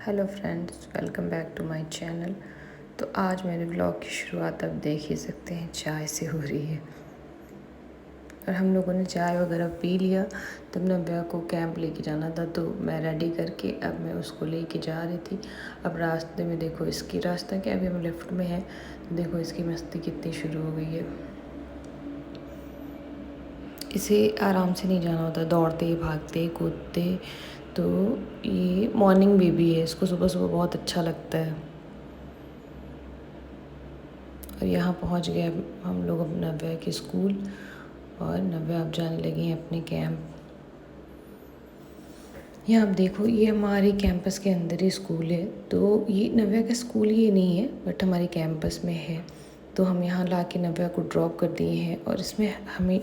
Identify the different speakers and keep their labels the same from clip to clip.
Speaker 1: Hello friends, welcome back to my channel. तो आज मेरे ब्लॉग की शुरुआत आप देख ही सकते हैं, चाय से हो रही है। और हम लोगों ने चाय वगैरह पी लिया। तब नव्या को कैंप लेके जाना था, तो मैं रेडी करके अब मैं उसको लेके जा रही थी। अब रास्ते में देखो, इसकी रास्ता क्या, अभी हम लिफ्ट में हैं, तो देखो इसकी मस्ती कितनी शुरू हो गई है। इसे आराम से नहीं जाना होता, दौड़ते भागते कूदते। तो ये मॉर्निंग बेबी है, इसको सुबह सुबह बहुत अच्छा लगता है। और यहाँ पहुँच गए हम लोग अब नव्या के स्कूल, और नव्या अब जाने लगी हैं अपने कैंप। यहाँ आप देखो, ये हमारे कैंपस के अंदर ही स्कूल है। तो ये नव्या का स्कूल ये नहीं है, बट हमारे कैंपस में है। तो हम यहाँ ला के नव्या को ड्रॉप कर दिए हैं। और इसमें हमें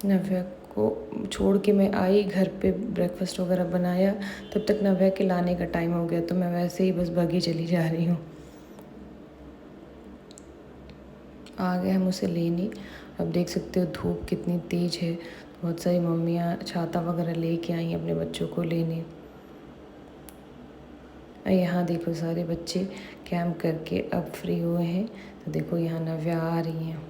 Speaker 1: नव्या को छोड़ के मैं आई घर पे, ब्रेकफास्ट वगैरह बनाया। तब तक नव्या के लाने का टाइम हो गया, तो मैं वैसे ही बस भागी चली जा रही हूँ। आ गए हम उसे लेने। अब देख सकते हो धूप कितनी तेज़ है। बहुत सारी मम्मियाँ छाता वगैरह लेके आई हैं अपने बच्चों को लेने। और यहाँ देखो, सारे बच्चे कैंप करके अब फ्री हुए हैं। तो देखो यहाँ नव्या आ रही हैं।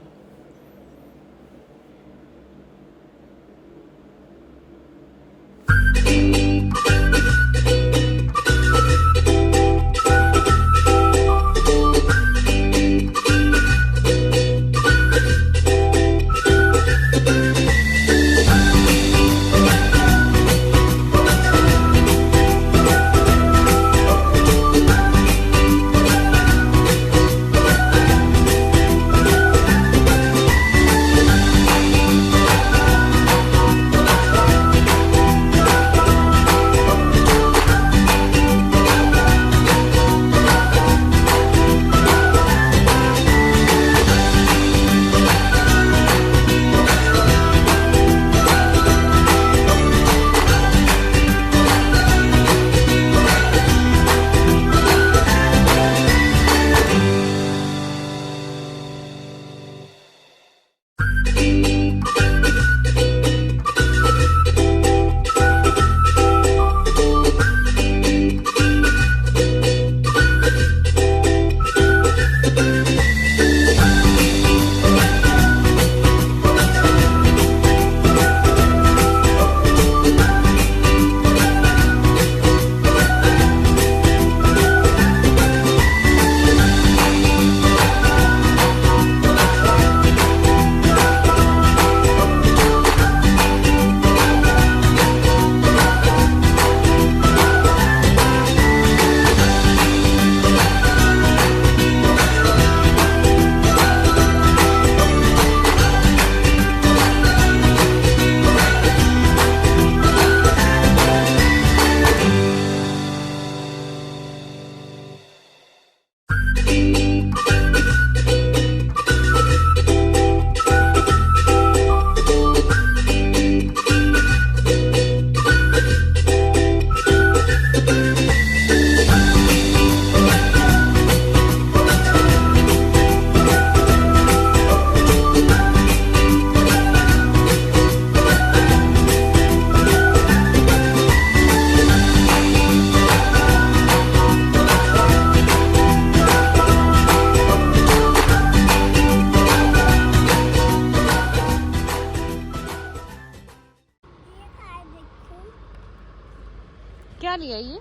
Speaker 1: क्या लिया ये?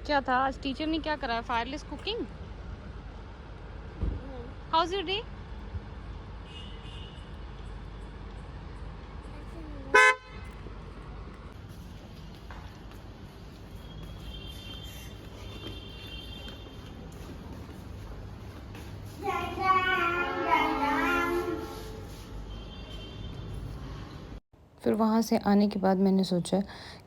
Speaker 1: क्या था आज टीचर ने क्या कराया? Fireless cooking. House your day? फिर वहाँ से आने के बाद मैंने सोचा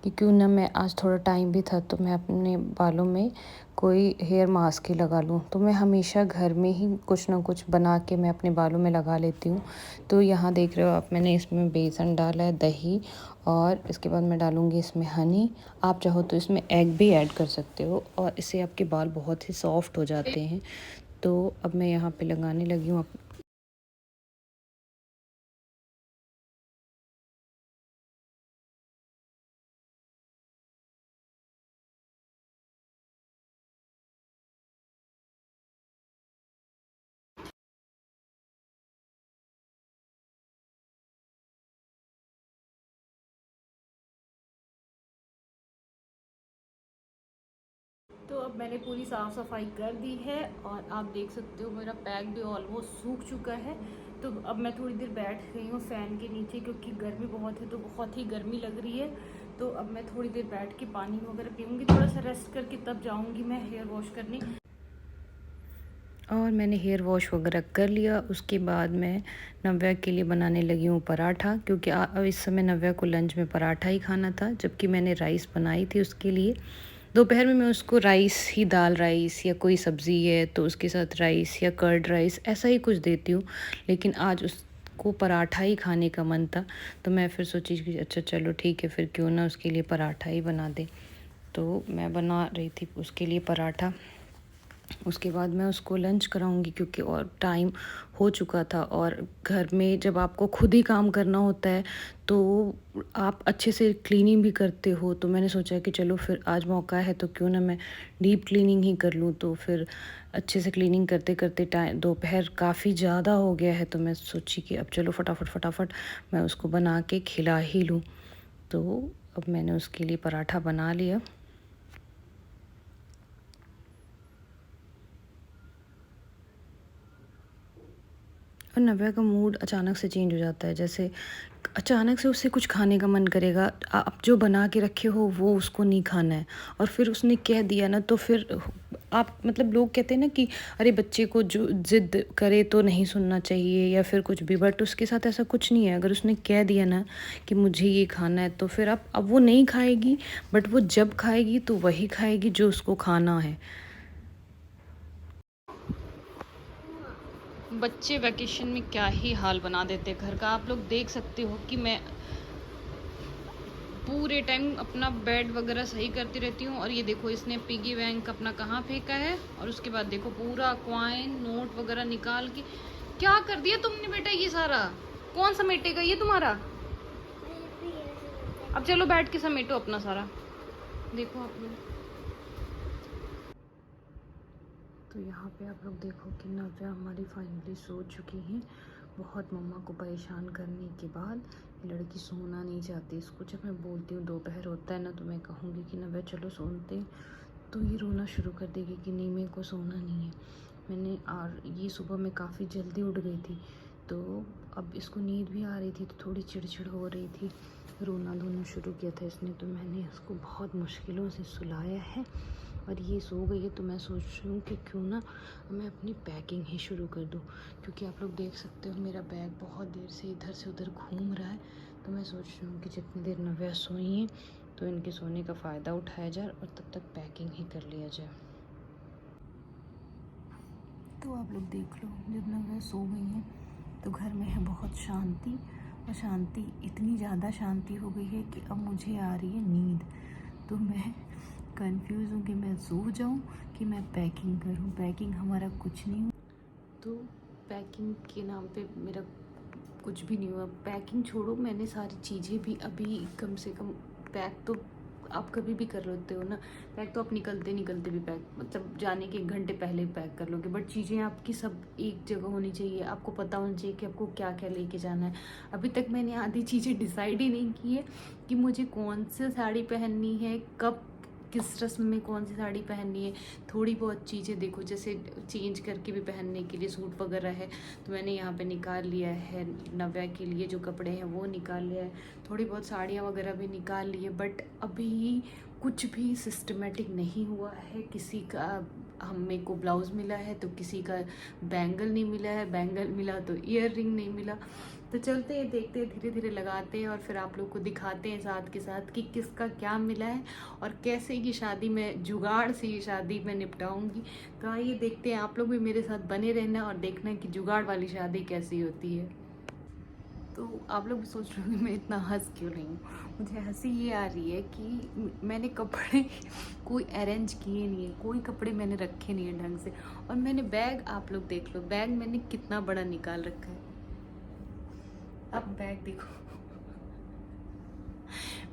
Speaker 1: कि क्यों ना मैं आज थोड़ा टाइम भी था, तो मैं अपने बालों में कोई हेयर मास्क ही लगा लूँ। तो मैं हमेशा घर में ही कुछ ना कुछ बना के मैं अपने बालों में लगा लेती हूँ। तो यहाँ देख रहे हो आप, मैंने इसमें बेसन डाला है, दही, और इसके बाद मैं डालूँगी इसमें हनी। आप चाहो तो इसमें एग भी ऐड कर सकते हो, और इससे आपके बाल बहुत ही सॉफ्ट हो जाते हैं। तो अब मैं यहाँ पे लगाने लगी हूँ
Speaker 2: तो अब मैंने पूरी साफ़ सफाई कर दी है और आप देख सकते हो मेरा पैक भी ऑलमोस्ट सूख चुका है। तो अब मैं थोड़ी देर बैठ गई हूँ फ़ैन के नीचे, क्योंकि गर्मी बहुत है, तो बहुत ही गर्मी लग रही है। तो अब मैं थोड़ी देर बैठ के पानी वगैरह पीऊँगी, थोड़ा सा रेस्ट करके तब जाऊँगी मैं हेयर वॉश करने।
Speaker 1: और मैंने हेयर वॉश वगैरह कर लिया। उसके बाद मैं नव्या के लिए बनाने लगी हूँ पराठा, क्योंकि इस समय नव्या को लंच में पराठा ही खाना था, जबकि मैंने राइस बनाई थी उसके लिए। दोपहर में मैं उसको राइस ही, दाल राइस या कोई सब्ज़ी है तो उसके साथ राइस या कर्ड राइस ऐसा ही कुछ देती हूँ। लेकिन आज उसको पराठा ही खाने का मन था, तो मैं फिर सोची कि अच्छा चलो ठीक है, फिर क्यों ना उसके लिए पराठा ही बना दे। तो मैं बना रही थी उसके लिए पराठा। उसके बाद मैं उसको लंच कराऊंगी, क्योंकि और टाइम हो चुका था। और घर में जब आपको खुद ही काम करना होता है तो आप अच्छे से क्लीनिंग भी करते हो। तो मैंने सोचा कि चलो फिर आज मौका है तो क्यों ना मैं डीप क्लीनिंग ही कर लूँ। तो फिर अच्छे से क्लीनिंग करते करते टाइम दोपहर काफ़ी ज़्यादा हो गया है, तो मैं सोची कि अब चलो फटाफट फटाफट मैं उसको बना के खिला ही लूँ। तो अब मैंने उसके लिए पराठा बना लिया। और नव्या का मूड अचानक से चेंज हो जाता है, जैसे अचानक से उससे कुछ खाने का मन करेगा। आप जो बना के रखे हो वो उसको नहीं खाना है, और फिर उसने कह दिया ना तो फिर आप मतलब लोग कहते हैं ना कि अरे बच्चे को जो ज़िद करे तो नहीं सुनना चाहिए या फिर कुछ भी, बट उसके साथ ऐसा कुछ नहीं है। अगर उसने कह दिया ना कि मुझे ये खाना है तो फिर आप अब वो नहीं खाएगी, बट वो जब खाएगी तो वही खाएगी जो उसको खाना है।
Speaker 2: बच्चे वैकेशन में क्या ही हाल बना देते हैं घर का। आप लोग देख सकते हो कि मैं पूरे टाइम अपना बेड वगैरह सही करती रहती हूँ। और ये देखो इसने पिगी बैंक अपना कहाँ फेंका है, और उसके बाद देखो पूरा कॉइन नोट वगैरह निकाल के क्या कर दिया तुमने बेटा। ये सारा कौन समेटेगा ये तुम्हारा। अब चलो बैठ के समेटो अपना सारा। देखो आप लोग,
Speaker 1: तो यहाँ पे आप लोग देखो कि नव्या हमारी फाइनली सो चुकी हैं। बहुत मम्मा को परेशान करने के बाद लड़की सोना नहीं चाहती। इसको जब मैं बोलती हूँ दोपहर होता है ना तो मैं कहूँगी कि नव्या चलो सोते, तो ये रोना शुरू कर देगी कि नहीं मेरे को सोना नहीं है। मैंने और ये सुबह में काफ़ी जल्दी उठ गई थी, तो अब इसको नींद भी आ रही थी, तो थोड़ी चिड़चिड़ हो रही थी, रोना धोना शुरू किया था इसने। तो मैंने इसको बहुत मुश्किलों से सुलाया है और ये सो गई है। तो मैं सोच रही हूँ कि क्यों ना मैं अपनी पैकिंग ही शुरू कर दूँ, क्योंकि आप लोग देख सकते हो मेरा बैग बहुत देर से इधर से उधर घूम रहा है। तो मैं सोच रही हूँ कि जितनी देर नव्या सोई हैं तो इनके सोने का फ़ायदा उठाया जाए और तब तक पैकिंग ही कर लिया जाए। तो आप लोग देख लो, जब नव्या सो गई हैं तो घर में है बहुत शांति, और शांति इतनी ज़्यादा शांति हो गई है कि अब मुझे आ रही है नींद। तो मैं कंफ्यूज हूँ कि मैं सो जाऊँ कि मैं पैकिंग करूँ। पैकिंग हमारा कुछ नहीं हुआ, तो पैकिंग के नाम पे मेरा कुछ भी नहीं हुआ। पैकिंग छोड़ो, मैंने सारी चीज़ें भी अभी कम से कम पैक तो आप कभी भी कर लेते हो ना। पैक तो आप निकलते निकलते भी पैक, मतलब जाने के 1 घंटे पहले पैक कर लोगे, बट चीज़ें आपकी सब एक जगह होनी चाहिए। आपको पता होना चाहिए कि आपको क्या क्या लेके जाना है। अभी तक मैंने आधी चीज़ें डिसाइड ही नहीं की है कि मुझे कौन सी साड़ी पहननी है, कब किस रस्म में कौन सी साड़ी पहननी है। थोड़ी बहुत चीज़ें देखो, जैसे चेंज करके भी पहनने के लिए सूट वगैरह है तो मैंने यहाँ पे निकाल लिया है। नव्या के लिए जो कपड़े हैं वो निकाल लिया है, थोड़ी बहुत साड़ियाँ वगैरह भी निकाल ली है, बट अभी कुछ भी सिस्टमेटिक नहीं हुआ है। किसी का हमें को ब्लाउज़ मिला है तो किसी का बैंगल नहीं मिला है, बैंगल मिला तो ईयर रिंग नहीं मिला। तो चलते हैं, देखते हैं, धीरे धीरे लगाते हैं और फिर आप लोग को दिखाते हैं साथ के साथ कि किसका क्या मिला है और कैसे ये शादी में जुगाड़ से ये शादी में निपटाऊंगी। तो आइए देखते हैं, आप लोग भी मेरे साथ बने रहना और देखना कि जुगाड़ वाली शादी कैसी होती है। तो आप लोग भी सोच रहे होंगे मैं इतना हंस क्यों रही हूँ। मुझे हंसी ये आ रही है कि मैंने कपड़े कोई अरेंज किए नहीं है, कोई कपड़े मैंने रखे नहीं है ढंग से। और मैंने बैग, आप लोग देख लो बैग मैंने कितना बड़ा निकाल रखा है। अब बैग देखो,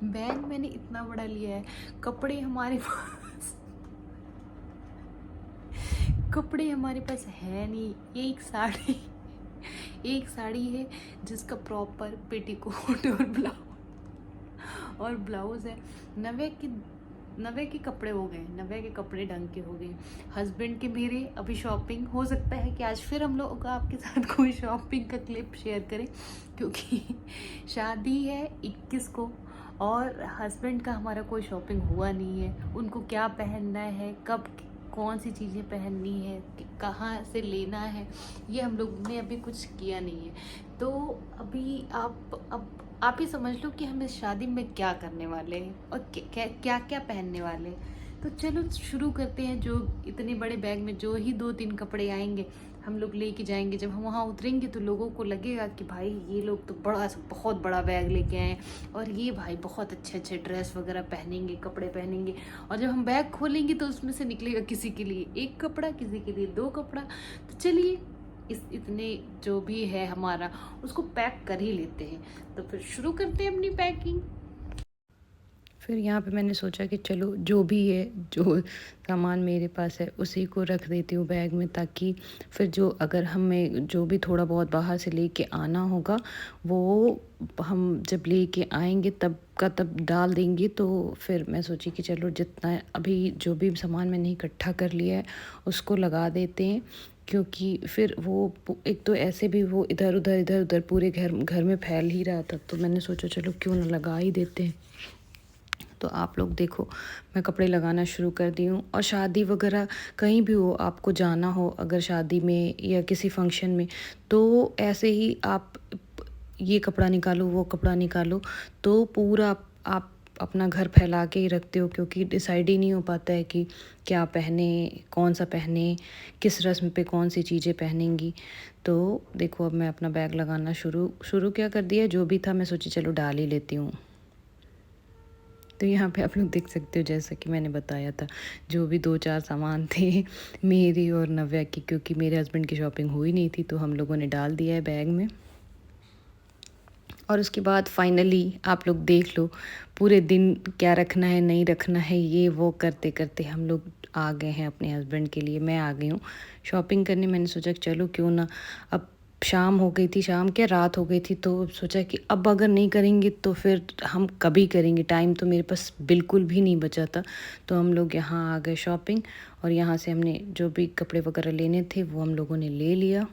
Speaker 1: बैग मैंने इतना बड़ा लिया है। कपड़े हमारे पास कपड़े हमारे पास है नहीं। एक साड़ी है जिसका प्रॉपर पेटीकोट और ब्लाउज है। नवे की
Speaker 2: नवे के कपड़े हो गए, नवे के कपड़े ढंग के हो गए। हस्बैंड के मेरे अभी शॉपिंग हो सकता है कि आज फिर हम लोग आपके साथ कोई शॉपिंग का क्लिप शेयर करें, क्योंकि शादी है 21 को और हस्बैंड का हमारा कोई शॉपिंग हुआ नहीं है। उनको क्या पहनना है, कब कौन सी चीज़ें पहननी है, कहाँ से लेना है, ये हम लोग ने अभी कुछ किया नहीं है। तो अभी आप ही समझ लो कि हम इस शादी में क्या करने वाले हैं और क्या क्या पहनने वाले हैं। तो चलो शुरू करते हैं। जो इतने बड़े बैग में जो ही 2-3 कपड़े आएंगे हम लोग लेके जाएंगे, जब हम वहाँ उतरेंगे तो लोगों को लगेगा कि भाई ये लोग तो बहुत बड़ा बैग लेके आए हैं और ये भाई बहुत अच्छे अच्छे ड्रेस वगैरह पहनेंगे, कपड़े पहनेंगे। और जब हम बैग खोलेंगे तो उसमें से निकलेगा किसी के लिए 1 कपड़ा, किसी के लिए 2 कपड़ा। तो चलिए इतने जो भी है हमारा उसको पैक कर ही लेते हैं। तो फिर शुरू करते हैं अपनी पैकिंग।
Speaker 1: फिर यहाँ पे मैंने सोचा कि चलो जो भी है, जो सामान मेरे पास है उसी को रख देती हूँ बैग में, ताकि फिर जो अगर हमें जो भी थोड़ा बहुत बाहर से लेके आना होगा वो हम जब लेके आएंगे तब का तब डाल देंगे। तो फिर मैं सोची कि चलो जितना अभी जो भी सामान मैंने इकट्ठा कर लिया है उसको लगा देते हैं, क्योंकि फिर वो एक तो ऐसे भी वो इधर उधर पूरे घर में फैल ही रहा था। तो मैंने सोचा चलो क्यों ना लगा ही देते हैं। तो आप लोग देखो मैं कपड़े लगाना शुरू कर दी हूँ। और शादी वगैरह कहीं भी हो, आपको जाना हो अगर शादी में या किसी फंक्शन में, तो ऐसे ही आप ये कपड़ा निकालो वो कपड़ा निकालो तो पूरा आप अपना घर फैला के ही रखते हो, क्योंकि डिसाइड ही नहीं हो पाता है कि क्या पहने, कौन सा पहने, किस रस्म पे कौन सी चीज़ें पहनेंगी। तो देखो अब मैं अपना बैग लगाना शुरू क्या कर दिया, जो भी था मैं सोची चलो डाल ही लेती हूँ। तो यहाँ पे आप लोग देख सकते हो जैसा कि मैंने बताया था, जो भी 2-4 सामान थे मेरी और नव्या की, क्योंकि मेरे हस्बैंड की शॉपिंग हुई नहीं थी तो हम लोगों ने डाल दिया है बैग में। और उसके बाद फाइनली आप लोग देख लो पूरे दिन क्या रखना है नहीं रखना है ये वो करते करते हम लोग आ गए हैं अपने हस्बैंड के लिए। मैं आ गई हूँ शॉपिंग करने। मैंने सोचा कि चलो क्यों ना, अब शाम हो गई थी, शाम क्या रात हो गई थी, तो सोचा कि अब अगर नहीं करेंगे तो फिर हम कभी करेंगे। टाइम तो मेरे पास बिल्कुल भी नहीं बचा था। तो हम लोग यहाँ आ गए शॉपिंग, और यहाँ से हमने जो भी कपड़े वगैरह लेने थे वो हम लोगों ने ले लिया।